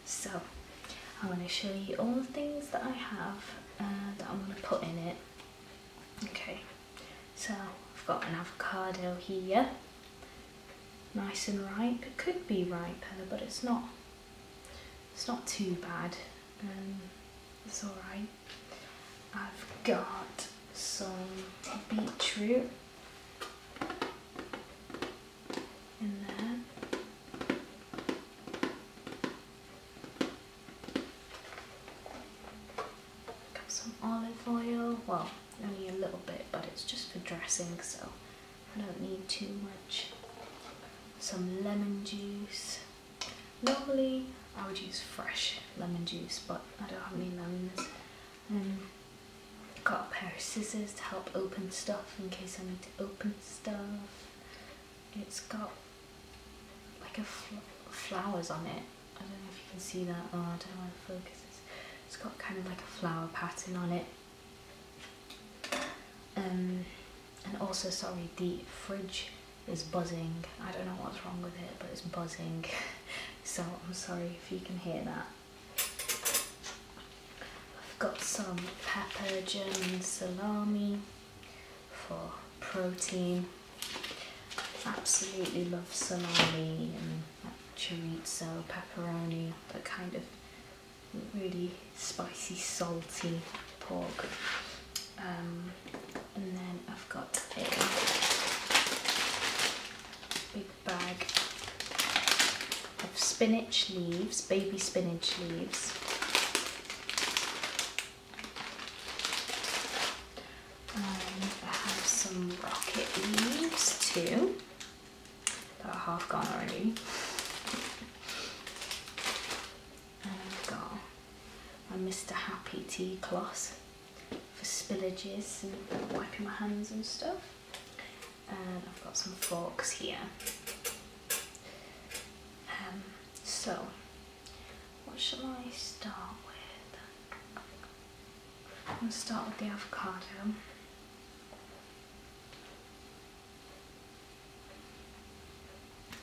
So I'm going to show you all the things that I have that I'm going to put in it. Okay, so I've got an avocado here, nice and ripe. It could be riper, but it's not too bad. It's alright. I've got some beetroot in there. Got some olive oil, well, only a little bit, but it's just for dressing, so I don't need too much. Some lemon juice. Normally I would use fresh lemon juice, but I don't have any lemons. Got a pair of scissors to help open stuff in case I need to open stuff. It's got like flowers on it. I don't know if you can see that. Oh, I don't know where the focus is. It's got kind of like a flower pattern on it. And also, sorry, the fridge is buzzing. I don't know what's wrong with it, but it's buzzing. So I'm sorry if you can hear that. I've got some pepper, German salami for protein. Absolutely love salami and chorizo, pepperoni, that kind of really spicy, salty pork. And then I've got a big bag of spinach leaves, baby spinach leaves. And I have some rocket leaves too. About half gone already. And I've got my Mr. Happy tea cloth for spillages and wiping my hands and stuff. And I've got some forks here. So, what shall I start with? I'm going to start with the avocado.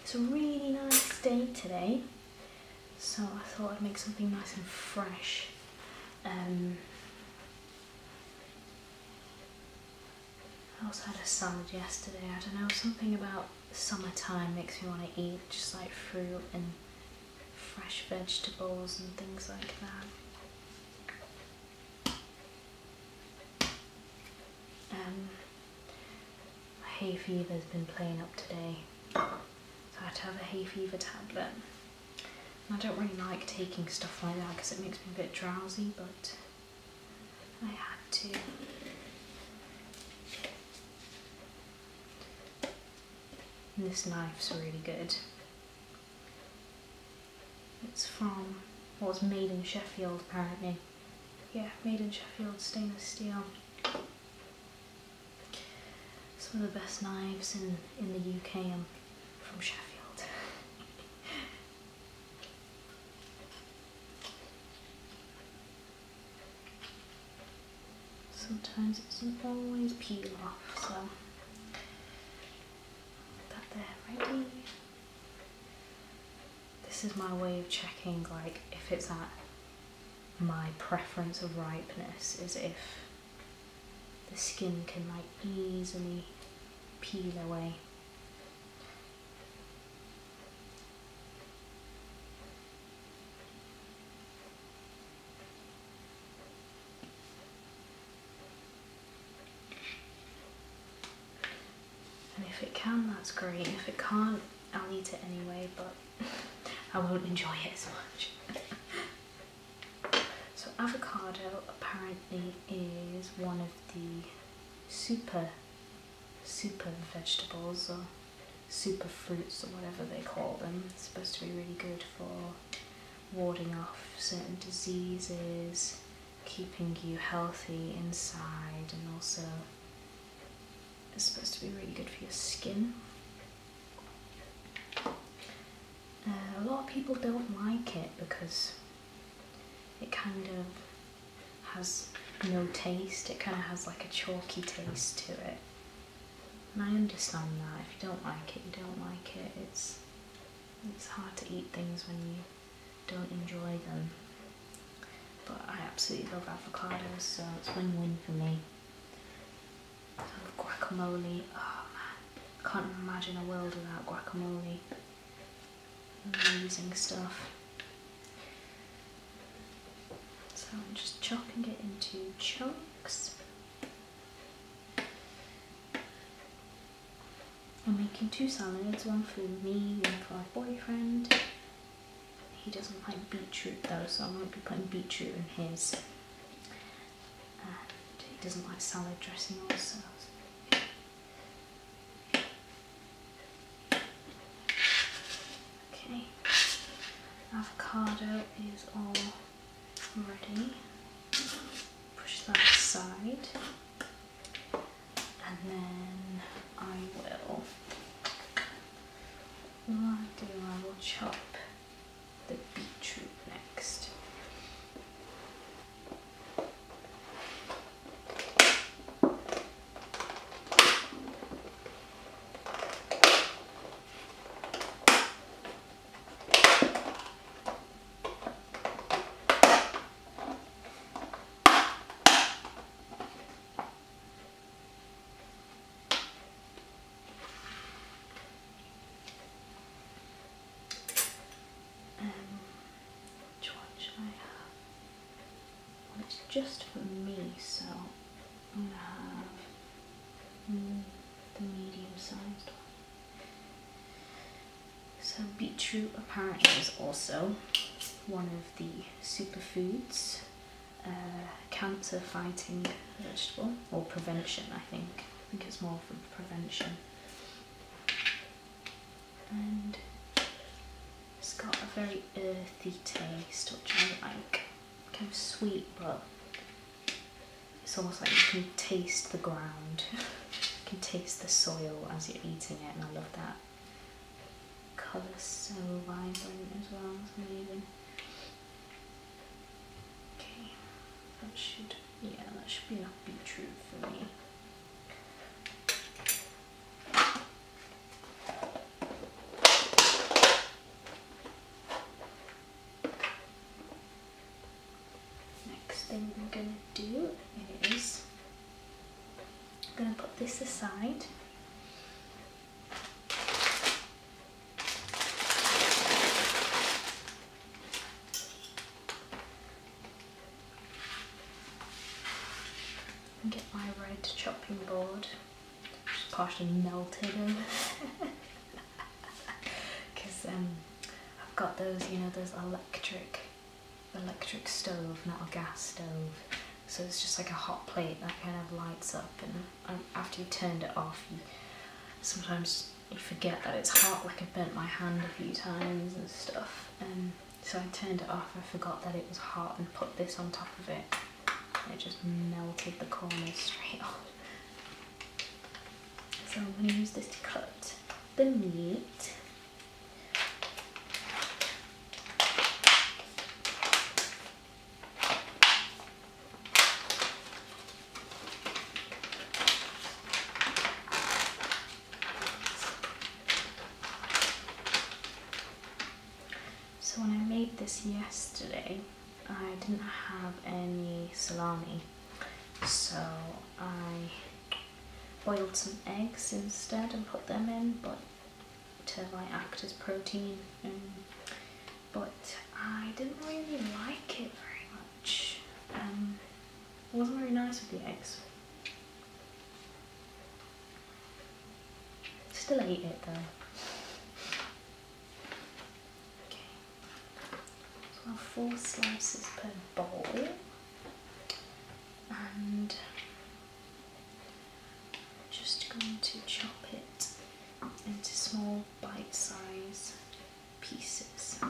It's a really nice day today, so I thought I'd make something nice and fresh. I also had a salad yesterday. I don't know, something about summertime makes me want to eat just like fruit and fresh vegetables and things like that. My hay fever's been playing up today, so I had to have a hay fever tablet. And I don't really like taking stuff like that because it makes me a bit drowsy, but I had to. And this knife's really good. It's from, well, it's made in Sheffield apparently. Yeah, made in Sheffield, stainless steel. Some of the best knives in the UK are from Sheffield. Sometimes it doesn't always peel off, so there, ready. This is my way of checking, like, if it's at my preference of ripeness, is if the skin can like easily peel away. And if it can, that's great. If it can't, I'll eat it anyway, but I won't enjoy it as much. So avocado apparently is one of the super vegetables, or super fruits, or whatever they call them. It's supposed to be really good for warding off certain diseases, keeping you healthy inside, and also it's supposed to be really good for your skin. A lot of people don't like it because it kind of has no taste. It kind of has like a chalky taste to it. And I understand that. If you don't like it, you don't like it. It's hard to eat things when you don't enjoy them. But I absolutely love avocados, so it's win-win for me. I love guacamole. Oh man, can't imagine a world without guacamole. Amazing stuff. So I'm just chopping it into chunks. I'm making 2 salads, one for me, one for my boyfriend. He doesn't like beetroot though, so I won't be putting beetroot in his. And he doesn't like salad dressing also. Okay, avocado is all ready. Push that aside. And then I will, what I will chop the beetroot next. Which one should I have? Well, it's just for me, so I'm going to have the medium-sized one. So beetroot apparently is also one of the superfoods, cancer-fighting vegetable, or prevention, I think. I think it's more for prevention. And it's got a very earthy taste, which I like. Kind of sweet, but it's almost like you can taste the ground. You can taste the soil as you're eating it, and I love that. Colour's so vibrant as well, it's amazing. Okay, that should be enough beetroot for me. Thing I'm going to do is I'm going to put this aside. And get my red chopping board, which is partially melted over because I've got those, you know, those electric stove, not a gas stove, so it's just like a hot plate that kind of lights up, and after you turned it off, sometimes you forget that it's hot. Like I burnt my hand a few times and stuff, so I turned it off, I forgot that it was hot, and put this on top of it, and it just melted the corners straight off. So I'm going to use this to cut the meat. So when I made this yesterday, I didn't have any salami, so I boiled some eggs instead and put them in, but to like act as protein. But I didn't really like it very much. It wasn't very nice with the eggs. Still ate it though. 4 slices per bowl, and just going to chop it into small bite-sized pieces.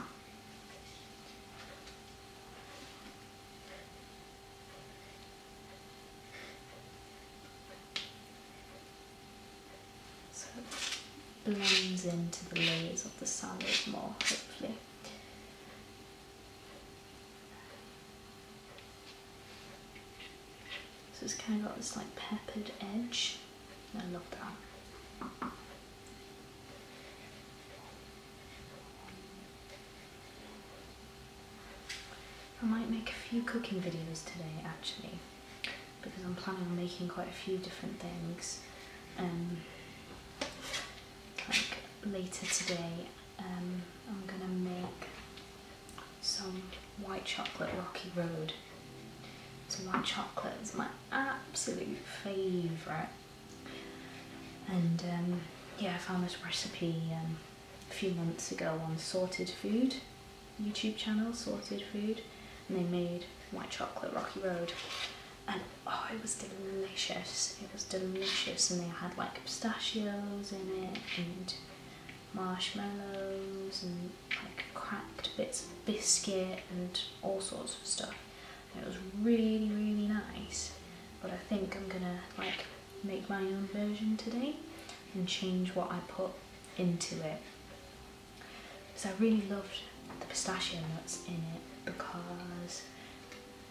So it blends into the layers of the salad more, hopefully. So it's kind of got this like peppered edge. I love that. I might make a few cooking videos today actually, because I'm planning on making quite a few different things. Like later today, I'm gonna make some white chocolate Rocky Road. So white chocolate is my absolute favourite. And yeah, I found this recipe a few months ago on Sorted Food, YouTube channel, Sorted Food, and they made white chocolate Rocky Road. And oh, it was delicious. It was delicious, and they had like pistachios in it, and marshmallows, and like cracked bits of biscuit, and all sorts of stuff. And it was really, really nice. But I think I'm gonna like make my own version today and change what I put into it. Because I really loved the pistachio nuts in it, because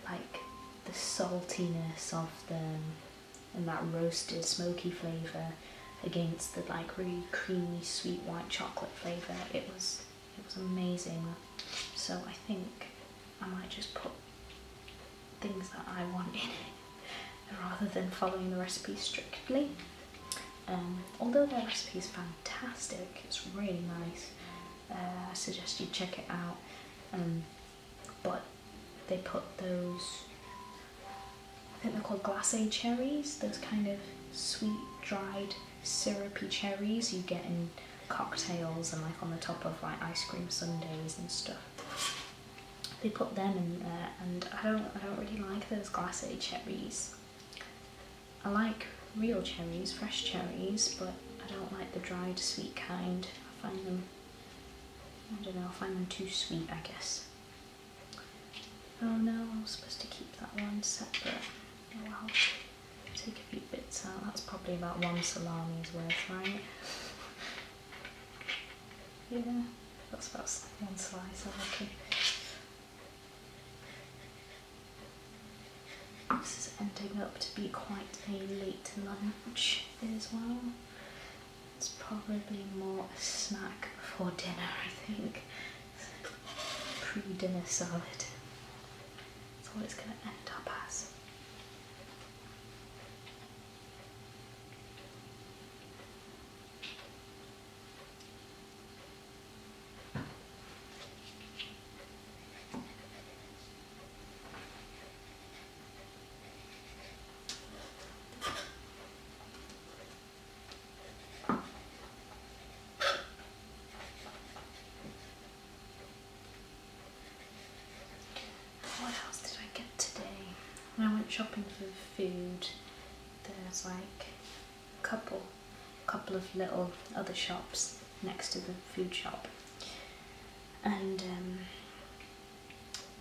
like the saltiness of them and that roasted smoky flavour against the like really creamy sweet white chocolate flavour, it was amazing. So I think I might just put things that I want in it rather than following the recipe strictly. Although their recipe is fantastic, it's really nice, I suggest you check it out. But they put those, I think they're called glacé cherries, those kind of sweet, dried, syrupy cherries you get in cocktails and like on the top of like ice cream sundaes and stuff. They put them in there, and I don't really like those glacé cherries. I like real cherries, fresh cherries, but I don't like the dried sweet kind. I find them, I don't know, I find them too sweet, I guess. Oh no, I was supposed to keep that one separate. Oh well, take a few bits out. That's probably about one salami's worth, right? Yeah, that's about one slice, I reckon. This is ending up to be quite a late lunch as well. It's probably more a snack before dinner, I think. Pre-dinner salad. That's what it's going to end up as. What else did I get today? When I went shopping for food, there's like a couple of little other shops next to the food shop, and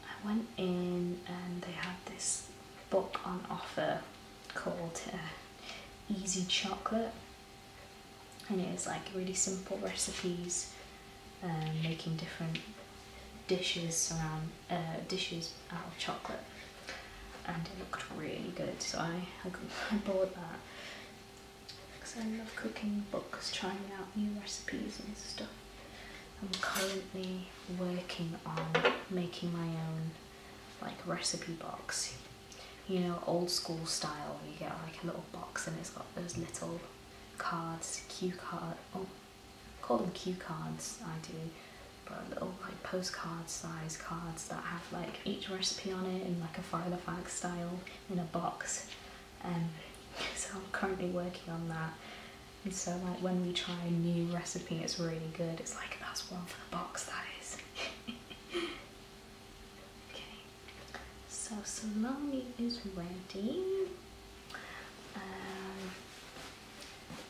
I went in and they had this book on offer called Easy Chocolate, and it is like really simple recipes, making different dishes out of chocolate, and it looked really good, so I bought that because I love cooking books, trying out new recipes and stuff. I'm currently working on making my own like recipe box, you know, old school style. You get like a little box and it's got those little cards, cue card, oh, call them cue cards, I do. But little like postcard size cards that have like each recipe on it in like a Filofax style in a box. So I'm currently working on that. And so like when we try a new recipe, it's really good. It's like, that's one for the box, that is. Okay, so salami is ready.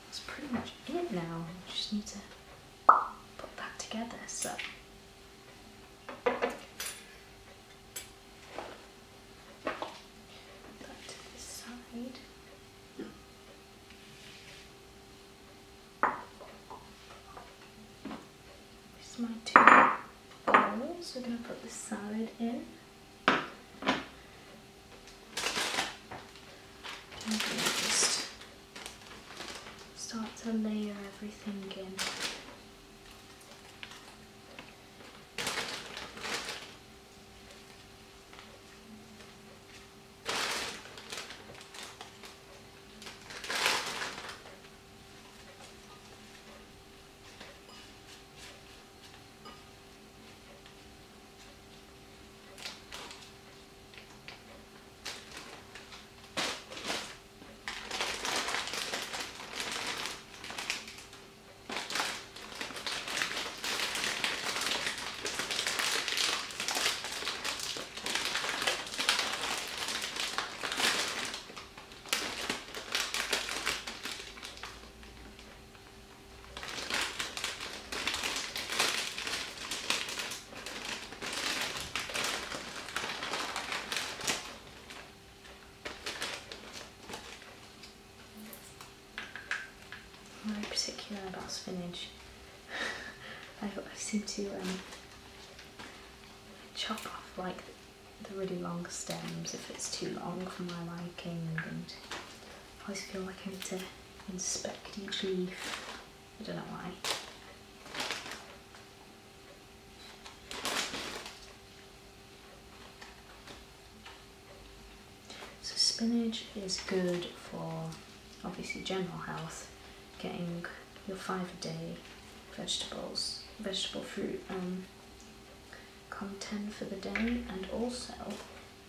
That's pretty much it now. We just need to put that together, so put that to the side. These are my two bowls. We're going to put the salad in. I'm going to just start to layer everything in. particular about spinach. I seem to chop off like the really long stems if it's too long for my liking, and I always feel like I need to inspect each leaf. I don't know why. So spinach is good for obviously general health, getting your 5 a day vegetable fruit content for the day, and also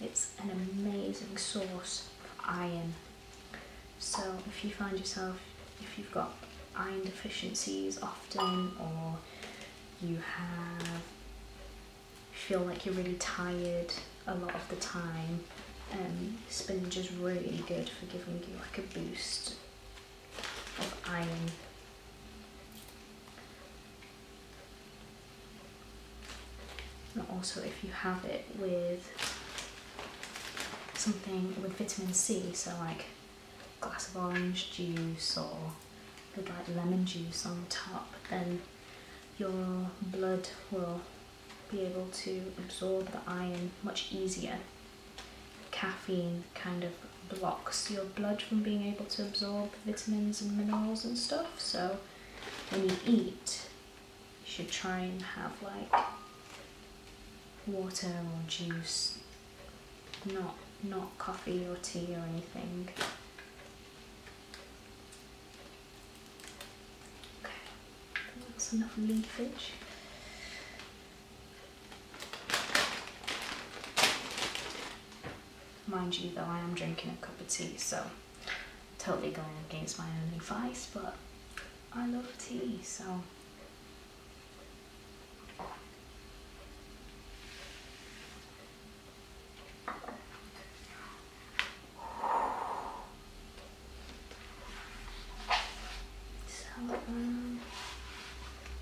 it's an amazing source of iron. So if you find yourself, if you've got iron deficiencies often, or you feel like you're really tired a lot of the time, spinach is really good for giving you like a boost of iron. And also if you have it with something with vitamin C, so like a glass of orange juice or with like lemon juice on top, then your blood will be able to absorb the iron much easier. Caffeine kind of blocks your blood from being able to absorb vitamins and minerals and stuff, so when you eat you should try and have like water or juice, not coffee or tea or anything. Okay, that's enough leafage. Mind you though, I am drinking a cup of tea, so totally going against my own advice, but I love tea, so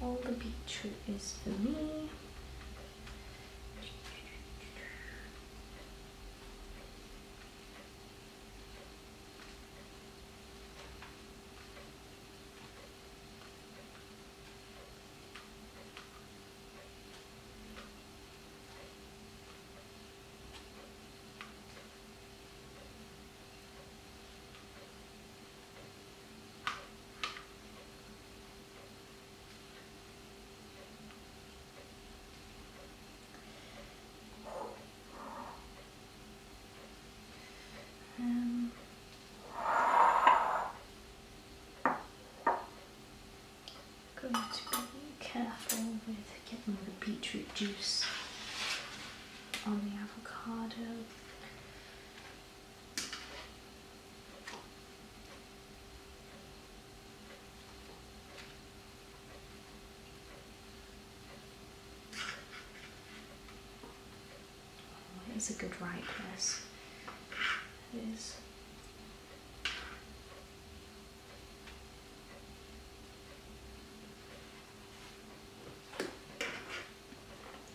all the beetroot is for me. Going to be careful with getting the beetroot juice on the avocado. Oh, it's a good ripeness. It is.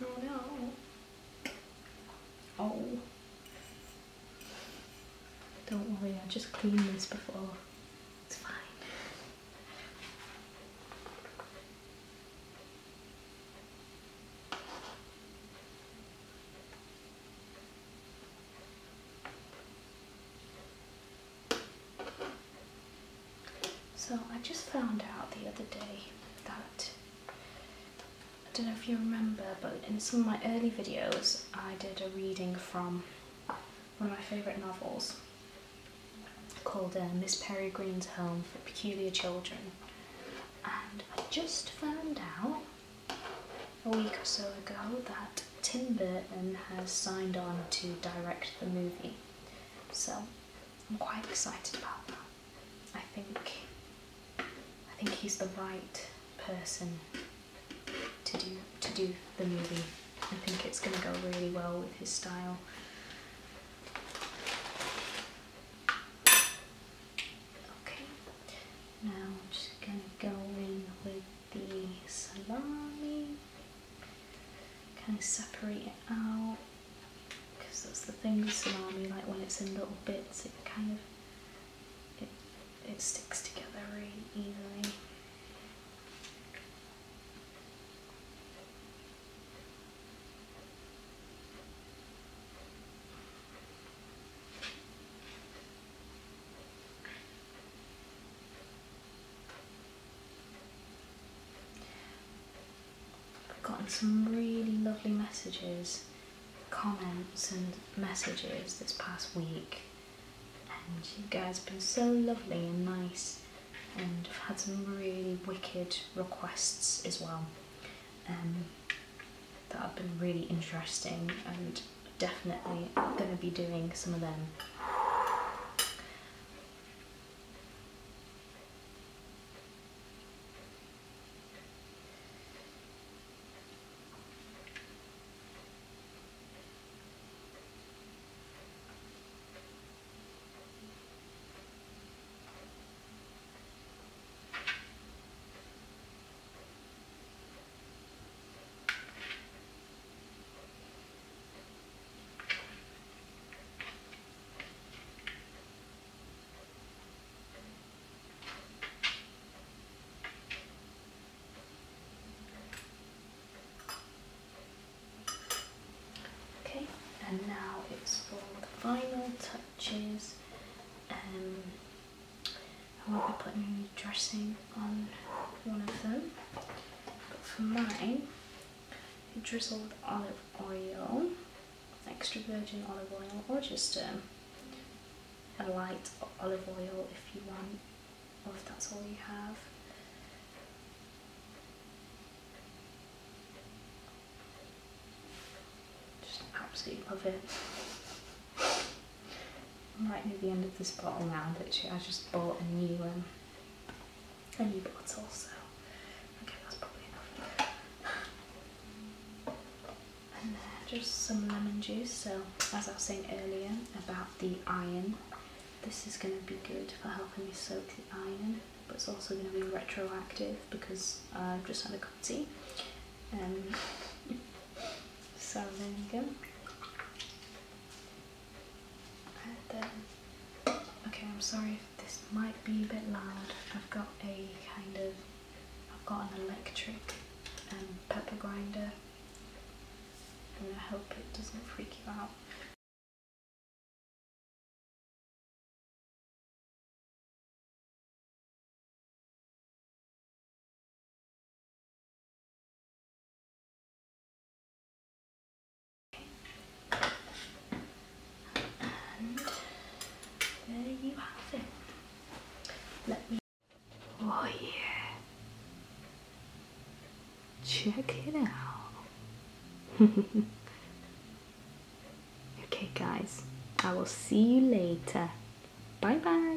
Oh no. Oh. Don't worry, I just cleaned this before. It's fine. So I just found out the other day that, I don't know if you remember, but in some of my early videos I did a reading from one of my favourite novels called Miss Peregrine's Home for Peculiar Children, and I just found out a week or so ago that Tim Burton has signed on to direct the movie, so I'm quite excited about that. I think he's the right person to do the movie. I think it's going to go really well with his style. Okay, now I'm just going to go in with the salami, kind of separate it out, because that's the thing with salami, like when it's in little bits it kind of it sticks together really easily. had some really lovely messages, comments and messages this past week, and you guys have been so lovely and nice, and I've had some really wicked requests as well that have been really interesting, and definitely going to be doing some of them. And now it's for the final touches. I won't be putting any dressing on one of them, but for mine, you drizzle with olive oil, extra virgin olive oil, or just a light olive oil if you want, or if that's all you have. Absolutely love it. I'm right near the end of this bottle now. Literally, I just bought a new bottle, so okay, that's probably enough. And then just some lemon juice. So, as I was saying earlier about the iron, this is going to be good for helping me soak the iron, but it's also going to be retroactive because I've just had a cup of tea. So there you go. And then, okay, I'm sorry if this might be a bit loud. I've got an electric pepper grinder, and I hope it doesn't freak you out. There you have it. Let me. Oh yeah. Check it out. Okay, guys. I will see you later. Bye bye.